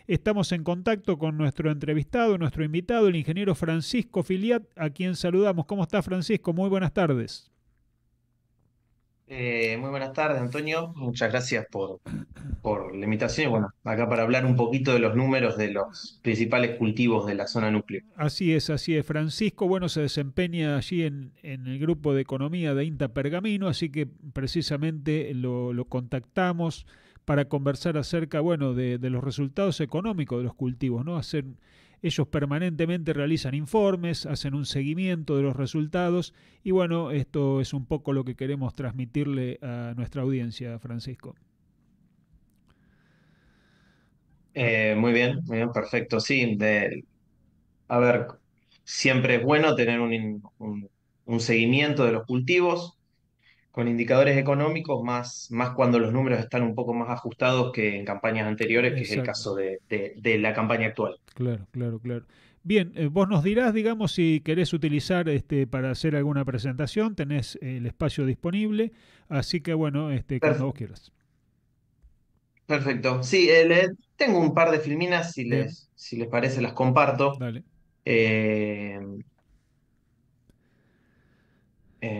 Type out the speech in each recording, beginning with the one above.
Estamos en contacto con nuestro entrevistado, nuestro invitado, el ingeniero Francisco Filiat, a quien saludamos. ¿Cómo está, Francisco? Muy buenas tardes. Muy buenas tardes, Antonio. Muchas gracias por la invitación. Y bueno, acá para hablar un poquito de los números de los principales cultivos de la zona núcleo. Así es, así es. Francisco, bueno, se desempeña allí en el grupo de economía de INTA Pergamino, así que precisamente lo contactamos para conversar acerca, bueno, de los resultados económicos de los cultivos, ¿no? Ellos permanentemente realizan informes, hacen un seguimiento de los resultados y bueno, esto es un poco lo que queremos transmitirle a nuestra audiencia, Francisco. Muy bien, perfecto. Sí, a ver, siempre es bueno tener un seguimiento de los cultivos con indicadores económicos, más cuando los números están un poco más ajustados que en campañas anteriores, que es el Exacto. caso de la campaña actual. Claro, claro, claro. Bien, vos nos dirás, digamos, si querés utilizar para hacer alguna presentación, tenés el espacio disponible, así que bueno, cuando vos quieras. Perfecto. Sí, tengo un par de filminas, Bien, si les parece, las comparto. dale. Eh,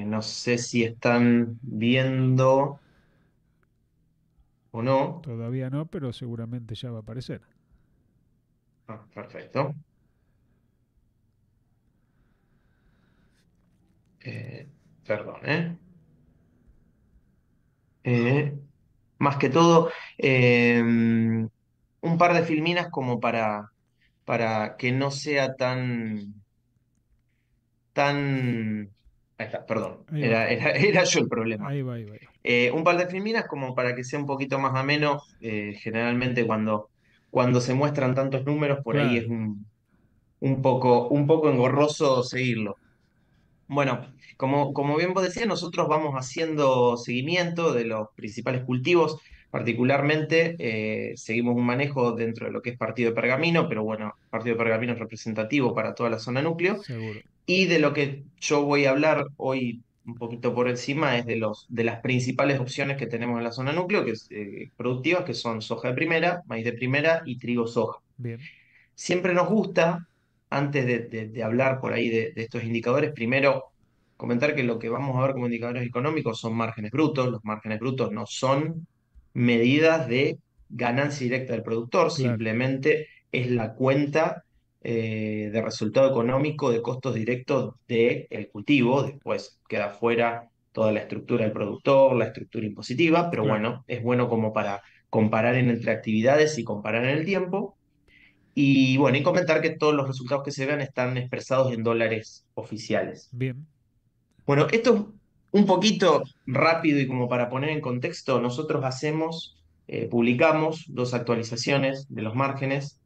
no sé si están viendo o no. Todavía no, pero seguramente ya va a aparecer. Ah, perfecto. Eh, Perdón, ¿eh? Eh, Más que todo, un par de filminas como para que no sea tan... Ahí está, perdón. Ahí va, Era yo el problema. ahí va, ahí va, ahí va. Un par de filminas como para que sea un poquito más ameno. Generalmente cuando se muestran tantos números, por ahí es Claro, un poco engorroso seguirlo. Bueno, como bien vos decías, nosotros vamos haciendo seguimiento de los principales cultivos. Particularmente, seguimos un manejo dentro de lo que es Partido de Pergamino, pero bueno, Partido de Pergamino es representativo para toda la zona núcleo. seguro. Y de lo que yo voy a hablar hoy un poquito por encima es de las principales opciones que tenemos en la zona núcleo, que es productivas, que son soja de primera, maíz de primera y trigo soja. Bien, Siempre nos gusta, antes de hablar por ahí de estos indicadores, primero comentar que lo que vamos a ver como indicadores económicos son márgenes brutos. Los márgenes brutos no son medidas de ganancia directa del productor, claro, simplemente es la cuenta de resultado económico de costos directos del cultivo. Después queda fuera toda la estructura del productor, la estructura impositiva, pero claro. bueno, es bueno como para comparar entre actividades y comparar en el tiempo. Y bueno, y comentar que todos los resultados que se vean están expresados en dólares oficiales. Bien, Bueno, esto es un poquito rápido y como para poner en contexto, nosotros publicamos dos actualizaciones de los márgenes,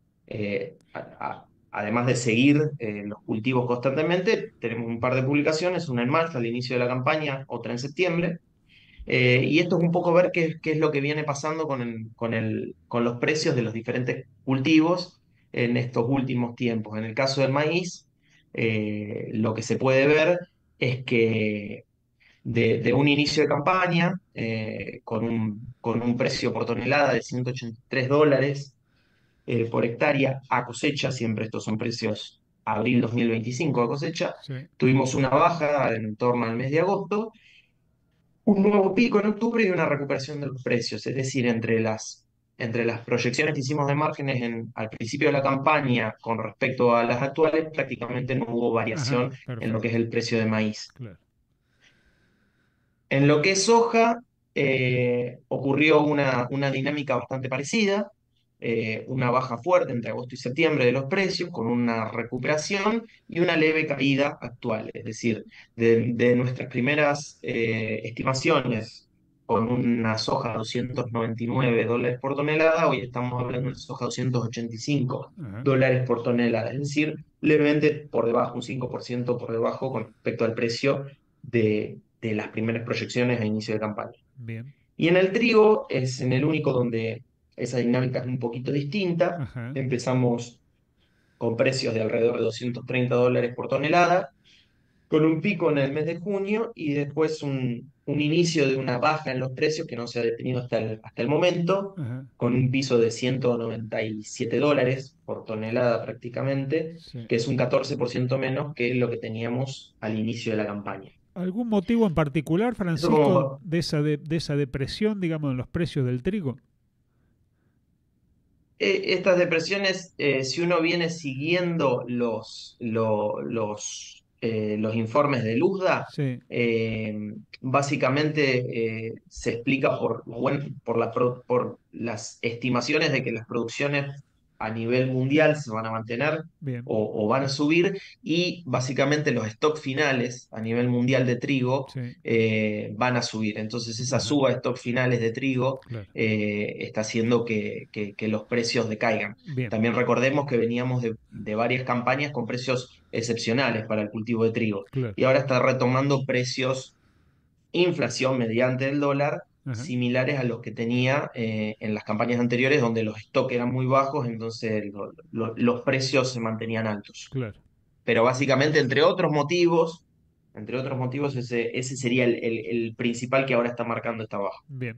además de seguir los cultivos constantemente, tenemos un par de publicaciones, una en marzo al inicio de la campaña, otra en septiembre. Y esto es un poco ver qué es lo que viene pasando con los precios de los diferentes cultivos en estos últimos tiempos. En el caso del maíz, lo que se puede ver es que de un inicio de campaña con un precio por tonelada de $183 por hectárea a cosecha, siempre estos son precios abril 2025 a cosecha, sí. tuvimos una baja en torno al mes de agosto, un nuevo pico en octubre y una recuperación de los precios. Es decir, entre las proyecciones que hicimos de márgenes al principio de la campaña con respecto a las actuales, prácticamente no hubo Ajá, variación en lo que es perfecto, el precio de maíz. claro. En lo que es soja, ocurrió una dinámica bastante parecida, una baja fuerte entre agosto y septiembre de los precios, con una recuperación y una leve caída actual. Es decir, de nuestras primeras estimaciones, con una soja a $299 por tonelada, hoy estamos hablando de una soja a $285 Ajá, por tonelada, es decir, levemente por debajo, un 5% por debajo con respecto al precio de las primeras proyecciones a inicio de campaña. bien. Y en el trigo es en el único donde esa dinámica es un poquito distinta. Ajá, Empezamos con precios de alrededor de $230 por tonelada con un pico en el mes de junio y después un inicio de una baja en los precios que no se ha detenido hasta el momento, Ajá, con un piso de $197 por tonelada prácticamente, sí. que es un 14% menos que lo que teníamos al inicio de la campaña. ¿Algún motivo en particular, Eso Francisco, como de esa depresión, digamos, en los precios del trigo? estas depresiones, si uno viene siguiendo los informes de Luzda, Sí, básicamente se explica por las estimaciones de que las producciones a nivel mundial se van a mantener bien, o van a subir, y básicamente los stocks finales a nivel mundial de trigo sí, van a subir. Entonces esa ajá, suba de stocks finales de trigo claro. está haciendo que los precios decaigan. Bien, También recordemos que veníamos de varias campañas con precios excepcionales para el cultivo de trigo claro. y ahora está retomando precios, inflación mediante el dólar, Ajá, similares a los que tenía en las campañas anteriores donde los stocks eran muy bajos, entonces los precios se mantenían altos. claro. Pero básicamente, entre otros motivos, ese sería el principal que ahora está marcando esta baja. Bien.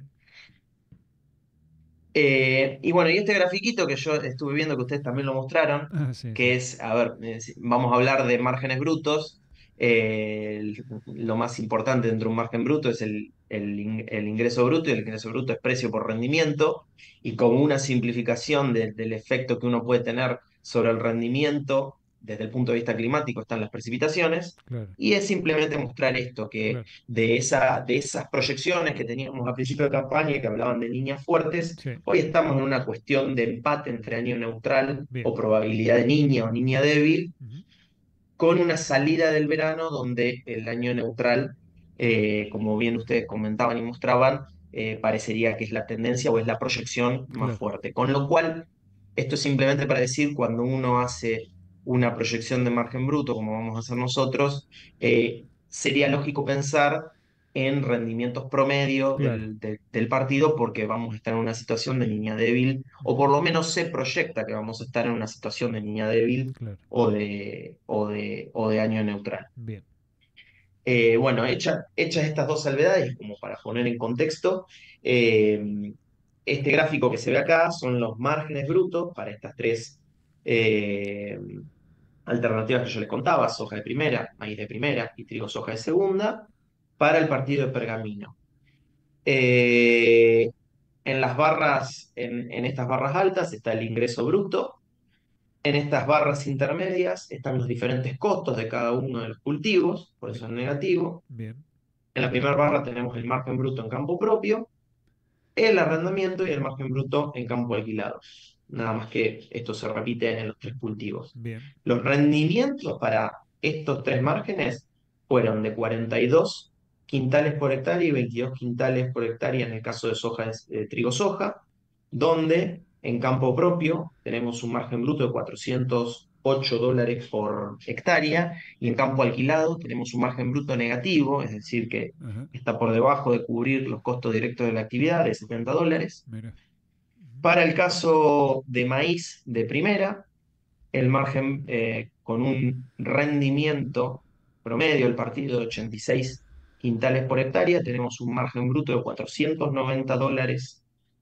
Y bueno, y este grafiquito que yo estuve viendo que ustedes también lo mostraron, Ah, sí, sí. que es, a ver, vamos a hablar de márgenes brutos. Lo más importante dentro de un margen bruto es el ingreso bruto, y el ingreso bruto es precio por rendimiento, y como una simplificación del efecto que uno puede tener sobre el rendimiento desde el punto de vista climático están las precipitaciones, Claro, y es simplemente mostrar esto, que claro. de esas proyecciones que teníamos a principio de campaña y que hablaban de líneas fuertes. Sí, Hoy estamos en una cuestión de empate entre año neutral bien. o probabilidad de niña o niña débil, Ujú, con una salida del verano donde el año neutral, como bien ustedes comentaban y mostraban, parecería que es la tendencia o es la proyección más claro, fuerte. Con lo cual, esto es simplemente para decir, cuando uno hace una proyección de margen bruto, como vamos a hacer nosotros, sería lógico pensar en rendimientos promedio claro. del partido, porque vamos a estar en una situación de niña débil, o Ujú, por lo menos se proyecta que vamos a estar en una situación de niña débil claro. o de año neutral. Bien. Bueno, hechas estas dos salvedades, como para poner en contexto, eh, este gráfico que se ve acá son los márgenes brutos para estas tres eh, alternativas que yo les contaba: soja de primera, maíz de primera y trigo soja de segunda, para el partido de Pergamino. Eh, en estas barras altas está el ingreso bruto. En estas barras intermedias están los diferentes costos de cada uno de los cultivos, por Bien. eso es negativo. Bien. En la primera barra tenemos el margen bruto en campo propio, el arrendamiento y el margen bruto en campo alquilado. Nada más que esto se repite en los tres cultivos. Bien. Los rendimientos para estos tres márgenes fueron de 42 quintales por hectárea y 22 quintales por hectárea en el caso de soja, de trigo soja, donde en campo propio tenemos un margen bruto de $408 por hectárea, y en campo alquilado tenemos un margen bruto negativo, es decir, que Ajá. está por debajo de cubrir los costos directos de la actividad, de $70. Mira. Ujú, Para el caso de maíz de primera, el margen, con un rendimiento promedio del partido de 86 quintales por hectárea, tenemos un margen bruto de $490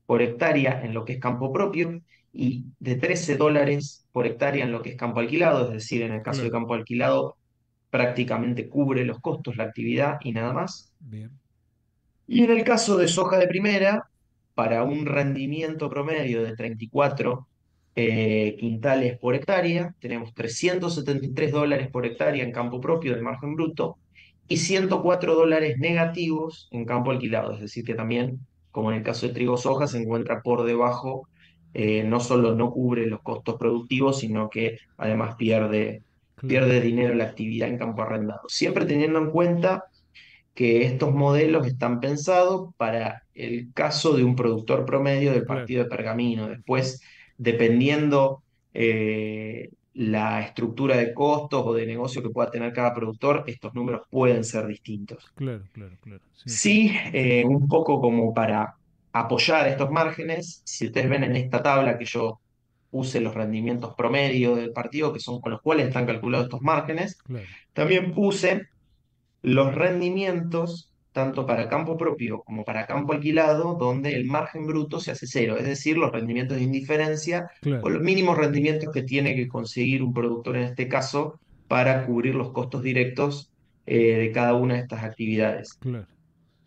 por hectárea en lo que es campo propio, y de $13 por hectárea en lo que es campo alquilado, es decir, en el caso de claro. campo alquilado prácticamente cubre los costos, la actividad y nada más. Bien. Y en el caso de soja de primera, para un rendimiento promedio de 34 quintales por hectárea, tenemos $373 por hectárea en campo propio del margen bruto y $104 negativos en campo alquilado. Es decir, que también, como en el caso de trigo soja, se encuentra por debajo, no solo no cubre los costos productivos, sino que además pierde, Claro. pierde dinero la actividad en campo arrendado. Siempre teniendo en cuenta que estos modelos están pensados para el caso de un productor promedio del Claro. partido de Pergamino. Ujú, Después, dependiendo la estructura de costos o de negocio que pueda tener cada productor, estos números pueden ser distintos. claro, claro, claro. Sí, sí. Sí, un poco como para apoyar estos márgenes, si ustedes ven en esta tabla que yo puse los rendimientos promedio del partido, que son con los cuales están calculados estos márgenes, Claro. también puse los rendimientos, tanto para campo propio como para campo alquilado, donde el margen bruto se hace cero, es decir, los rendimientos de indiferencia o Claro, los mínimos rendimientos que tiene que conseguir un productor en este caso para cubrir los costos directos de cada una de estas actividades. claro.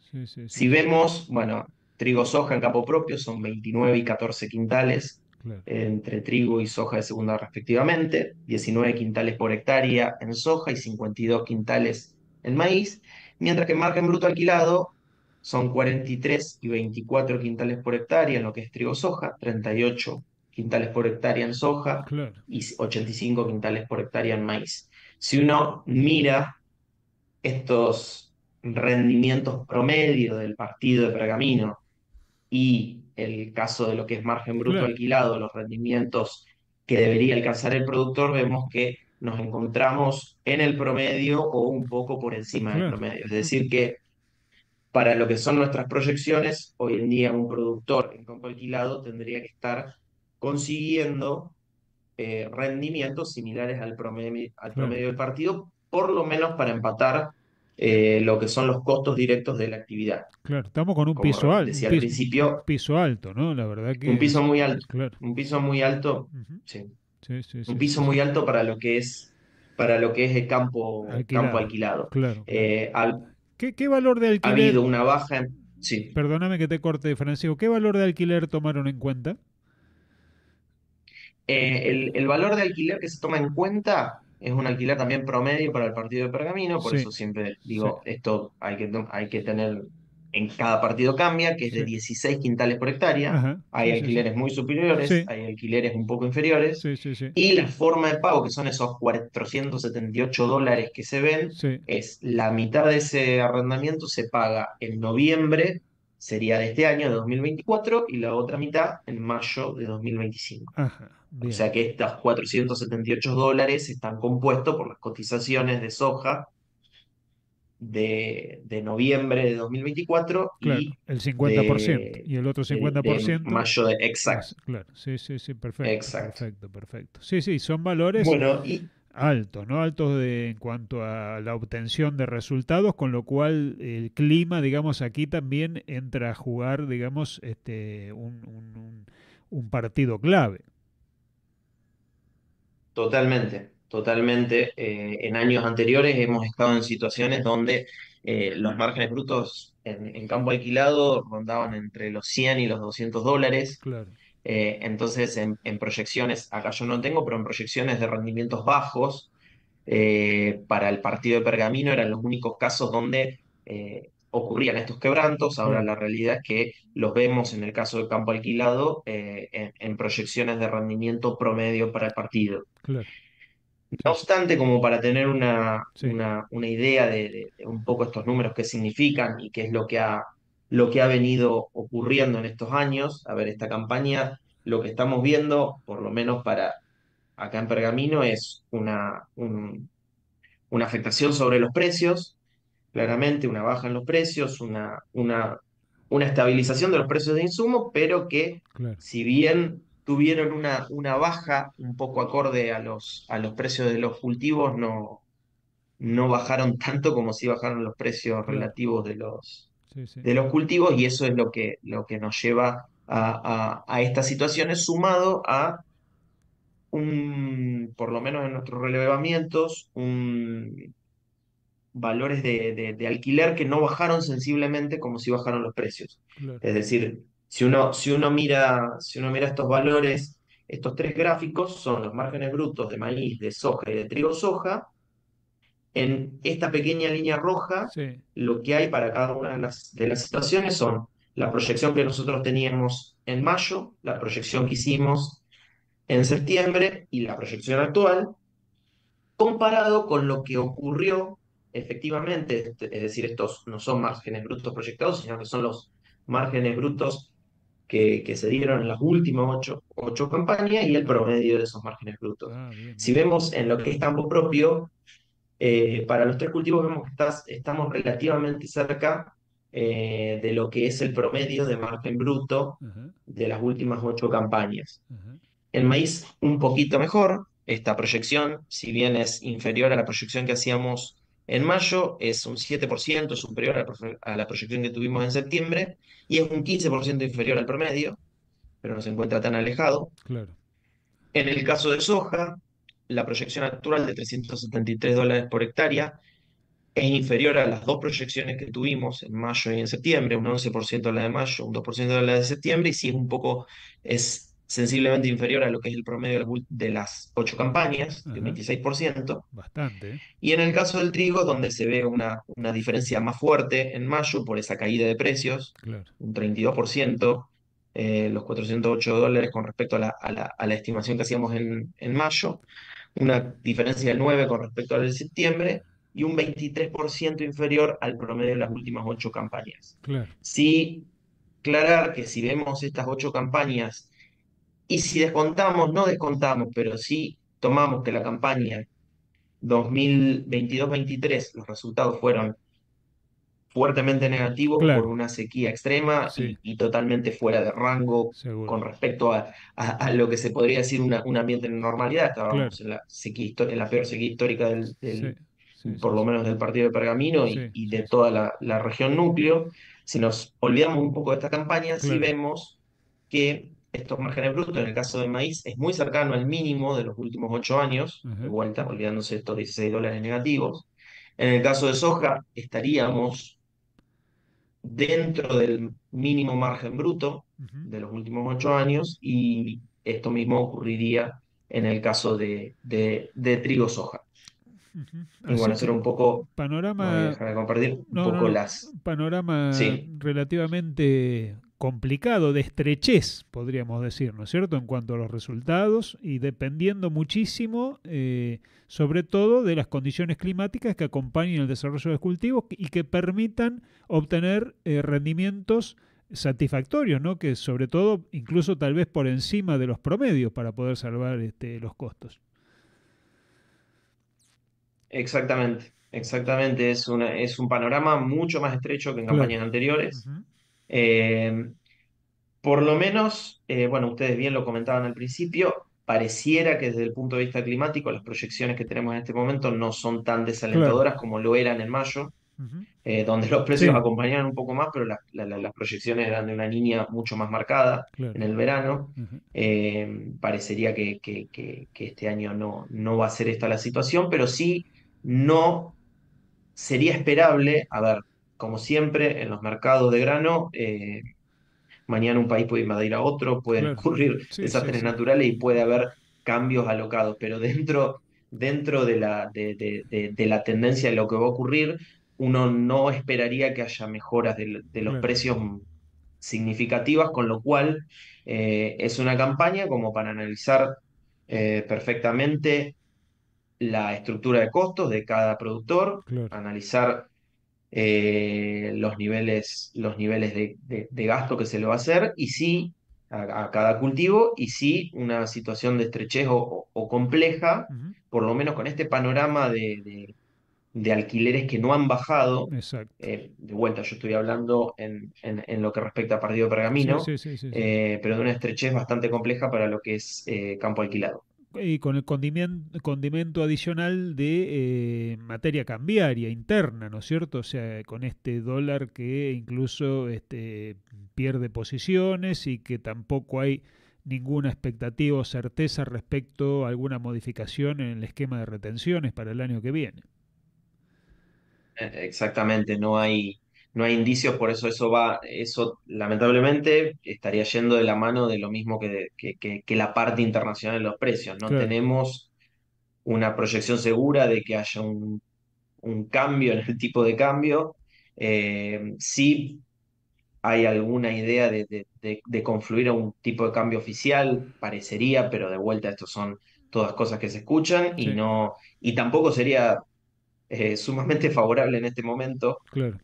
Sí, sí, sí, Si sí. vemos, bueno, trigo soja en campo propio son 29 y 14 quintales Claro, entre trigo y soja de segunda respectivamente, 19 quintales por hectárea en soja y 52 quintales en maíz, mientras que en margen bruto alquilado son 43 y 24 quintales por hectárea en lo que es trigo soja, 38 quintales por hectárea en soja claro, y 85 quintales por hectárea en maíz. Si uno mira estos rendimientos promedio del partido de Pergamino y el caso de lo que es margen bruto claro, alquilado, los rendimientos que debería alcanzar el productor, vemos que nos encontramos en el promedio o un poco por encima del claro. promedio. Es decir, que para lo que son nuestras proyecciones, hoy en día un productor en campo alquilado tendría que estar consiguiendo rendimientos similares al Claro, promedio del partido, por lo menos para empatar lo que son los costos directos de la actividad. claro. Estamos con un Como piso alto, decía al un principio, piso alto, ¿no? La verdad un que piso es, muy alto, claro. un piso muy alto, Ujú. sí, Sí, sí, un sí, piso sí, sí. muy alto para lo que es el campo Alquilado. alquilado. Claro, claro. Ha ¿Qué valor de habido alquiler, una baja sí. perdóname que te corte, Francisco, qué valor de alquiler tomaron en cuenta? El valor de alquiler que se toma en cuenta es un alquiler también promedio para el partido de Pergamino, por Sí, eso siempre sí, digo, esto hay que tener, en cada partido cambia, que es de sí. 16 quintales por hectárea. Ajá, Hay sí, sí, sí. alquileres muy superiores, Sí, hay alquileres un poco inferiores, sí, sí, sí. y la forma de pago, que son esos $478 que se ven, Sí. es la mitad de ese arrendamiento se paga en noviembre, sería de este año, de 2024, y la otra mitad en mayo de 2025. Ajá, O bien. sea que estos $478 están compuestos por las cotizaciones de soja de noviembre de 2024 Claro, y el 50%. Y el otro de 50%, mayo de exacto. claro, sí, sí, sí, perfecto, Exacto. perfecto, perfecto. Sí, sí, son valores Bueno, y altos, ¿no? Altos en cuanto a la obtención de resultados, con lo cual el clima, digamos, aquí también entra a jugar, digamos, un partido clave. totalmente, totalmente. En años anteriores hemos estado en situaciones donde los márgenes brutos en campo alquilado rondaban entre los 100 y los $200. Claro, Entonces, en proyecciones, acá yo no tengo, pero en proyecciones de rendimientos bajos, para el partido de Pergamino eran los únicos casos donde ocurrían estos quebrantos. Ahora claro, la realidad es que los vemos en el caso del campo alquilado en proyecciones de rendimiento promedio para el partido. claro. No Sí, sí, obstante, como para tener sí, una idea de un poco estos números qué significan y qué es lo que ha venido ocurriendo en estos años, a ver, esta campaña, lo que estamos viendo, por lo menos para acá en Pergamino, es una afectación sobre los precios, claramente una baja en los precios, una estabilización de los precios de insumos, pero que claro, si bien tuvieron una baja un poco acorde a los precios de los cultivos, no bajaron tanto como si bajaron los precios claro. relativos Sí, sí, de los cultivos, y eso es lo que nos lleva a estas situaciones, sumado a por lo menos en nuestros relevamientos, valores de alquiler que no bajaron sensiblemente como si bajaron los precios. claro. Es decir, si uno mira estos valores, estos tres gráficos son los márgenes brutos de maíz, de soja y de trigo soja. En esta pequeña línea roja, Sí, lo que hay para cada una de las situaciones son la proyección que nosotros teníamos en mayo, la proyección que hicimos en septiembre y la proyección actual, comparado con lo que ocurrió efectivamente, es decir, estos no son márgenes brutos proyectados, sino que son los márgenes brutos que se dieron en las últimas ocho campañas y el claro. promedio de esos márgenes brutos. Ah, bien, Si bien. vemos en lo que es campo propio, para los tres cultivos vemos que estamos relativamente cerca de lo que es el promedio de margen bruto Ajá, de las últimas ocho campañas. ajá, El maíz un poquito mejor. Esta proyección, si bien es inferior a la proyección que hacíamos En mayo es un 7% superior a la proyección que tuvimos en septiembre y es un 15% inferior al promedio, pero no se encuentra tan alejado. Claro. En el caso de soja, la proyección actual de $373 por hectárea es inferior a las dos proyecciones que tuvimos en mayo y en septiembre, un 11% a la de mayo, un 2% a la de septiembre, y sí es un poco, es sensiblemente inferior a lo que es el promedio de las 8 campañas, de un Ajá. 26%. Bastante, ¿eh? Y en el caso del trigo, donde se ve una diferencia más fuerte en mayo por esa caída de precios, Claro. un 32%, los $408 con respecto a la estimación que hacíamos en mayo, una diferencia del 9 con respecto al de septiembre y un 23% inferior al promedio de las últimas 8 campañas. Claro. Sí, aclarar que si vemos estas 8 campañas y si descontamos, no descontamos, pero sí tomamos que la campaña 2022-23 los resultados fueron fuertemente negativos por Claro. una sequía extrema Sí, y totalmente fuera de rango seguro. con respecto a lo que se podría decir un ambiente de normalidad. Claro. Estábamos en en la peor sequía histórica Sí, sí, por sí, lo sí. menos del partido de Pergamino Sí, y sí, de sí. toda la región núcleo. Si nos olvidamos un poco de esta campaña, sí Claro. vemos que estos márgenes brutos, en el caso de maíz, es muy cercano al mínimo de los últimos 8 años, de Ajá. vuelta, olvidándose de estos $16 negativos. En el caso de soja, estaríamos dentro del mínimo margen bruto Ujú. de los últimos 8 años y esto mismo ocurriría en el caso de trigo soja. Ujú. Y bueno, Así eso era que un poco, no voy a panorama, dejar de compartir, un no, no, poco no, las... panorama Sí, relativamente complicado, de estrechez, podríamos decir, ¿no es cierto?, en cuanto a los resultados y dependiendo muchísimo, sobre todo, de las condiciones climáticas que acompañen el desarrollo de los cultivos y que permitan obtener rendimientos satisfactorios, ¿no? Que sobre todo, incluso tal vez por encima de los promedios para poder salvar los costos. exactamente, exactamente. Es un panorama mucho más estrecho que en Claro. campañas anteriores. Ujú. Eh, Por lo menos, bueno, ustedes bien lo comentaban al principio, pareciera que desde el punto de vista climático las proyecciones que tenemos en este momento no son tan Claro. desalentadoras como lo eran en mayo, Ujú. donde los precios Sí, acompañaban un poco más, pero las proyecciones eran de una línea mucho más marcada claro. en el verano. Ujú. Parecería que este año no va a ser esta la situación, pero sí no sería esperable, a ver, como siempre en los mercados de grano, mañana un país puede invadir a otro, pueden Claro. ocurrir Sí, sí, desastres sí. naturales y puede haber cambios alocados, pero dentro de la tendencia de lo que va a ocurrir, uno no esperaría que haya mejoras de los Claro. precios significativas, con lo cual es una campaña como para analizar perfectamente la estructura de costos de cada productor, Claro. analizar los niveles de gasto que se le va a hacer y sí a cada cultivo y sí una situación de estrechez o compleja, Ujú. por lo menos con este panorama de alquileres que no han bajado. Exacto. De vuelta, yo estoy hablando en lo que respecta a Partido Sí, Pergamino, sí, sí, sí, sí. pero de una estrechez bastante compleja para lo que es campo alquilado. Y con el condimento adicional de materia cambiaria interna, ¿no es cierto? O sea, con este dólar que incluso pierde posiciones y que tampoco hay ninguna expectativa o certeza respecto a alguna modificación en el esquema de retenciones para el año que viene. Exactamente, no hay indicios, por eso eso lamentablemente estaría yendo de la mano de lo mismo que la parte internacional de los precios. No Claro. tenemos una proyección segura de que haya un cambio en el tipo de cambio. Sí hay alguna idea de confluir a un tipo de cambio oficial, parecería, pero de vuelta, estos son todas cosas que se escuchan y Sí, no, y tampoco sería sumamente favorable en este momento claro.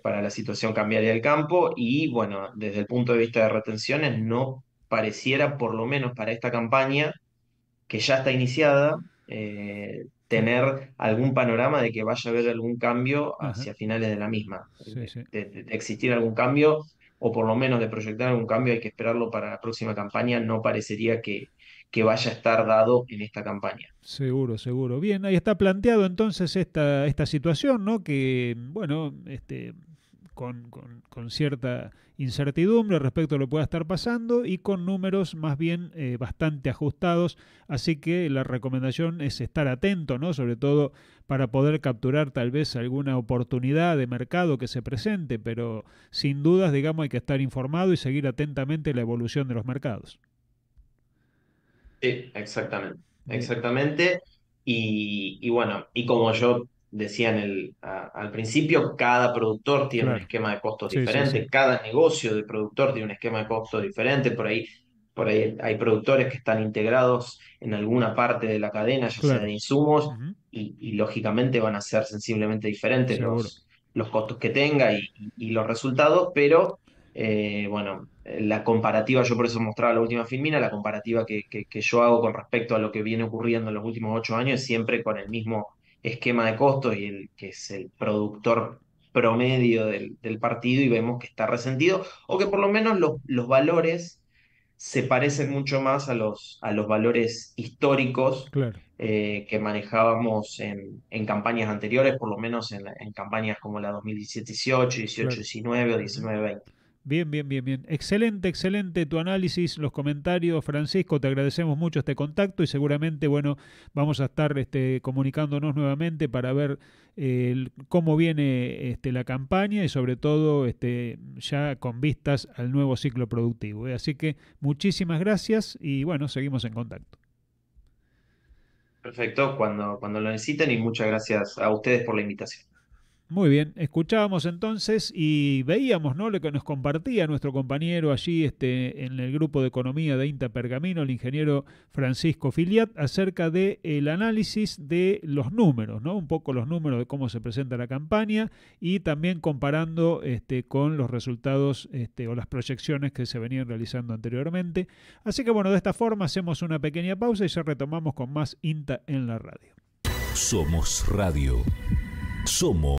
para la situación cambiaria del campo y bueno, desde el punto de vista de retenciones no pareciera, por lo menos para esta campaña que ya está iniciada, Sí. tener algún panorama de que vaya a haber algún cambio Ajá. hacia finales de la misma. Sí, sí. De existir algún cambio o por lo menos de proyectar algún cambio hay que esperarlo para la próxima campaña, no parecería que vaya a estar dado en esta campaña. Seguro, seguro. Bien, ahí está planteado entonces esta situación, ¿no? Que, bueno, con cierta incertidumbre respecto a lo que pueda estar pasando y con números más bien bastante ajustados. Así que la recomendación es estar atento, ¿no? Sobre todo para poder capturar tal vez alguna oportunidad de mercado que se presente, pero sin dudas, digamos, hay que estar informado y seguir atentamente la evolución de los mercados. Sí, exactamente, Bien, exactamente. Y bueno, y como yo decía al principio, cada productor tiene un claro. esquema de costos Sí, sí, sí. diferente, cada negocio de productor tiene un esquema de costos diferente. Por ahí hay productores que están integrados en alguna parte de la cadena, ya sea Claro. de insumos, Ujú. y lógicamente van a ser sensiblemente diferentes Seguro. los costos que tenga y los resultados, pero bueno, la comparativa, yo por eso mostraba la última filmina, la comparativa que yo hago con respecto a lo que viene ocurriendo en los últimos 8 años es siempre con el mismo esquema de costos y el que es el productor promedio del partido, y vemos que está resentido o que por lo menos los valores se parecen mucho más a los valores históricos Claro, que manejábamos en campañas anteriores, por lo menos en campañas como la 2017-18, claro. 18-19 o Ujú. 19-20. Bien, bien, bien, bien. Excelente, excelente tu análisis, los comentarios, Francisco. Te agradecemos mucho este contacto y seguramente, bueno, vamos a estar comunicándonos nuevamente para ver cómo viene la campaña y sobre todo ya con vistas al nuevo ciclo productivo. Así que muchísimas gracias y bueno, seguimos en contacto. Perfecto, cuando lo necesiten, y muchas gracias a ustedes por la invitación. Muy bien, escuchábamos entonces y veíamos, ¿no?, lo que nos compartía nuestro compañero allí en el grupo de economía de INTA Pergamino, el ingeniero Francisco Filiat, acerca del análisis de los números, ¿no? Un poco los números de cómo se presenta la campaña y también comparando con los resultados o las proyecciones que se venían realizando anteriormente. Así que bueno, de esta forma hacemos una pequeña pausa y ya retomamos con más INTA en la radio. Somos Radio. Somos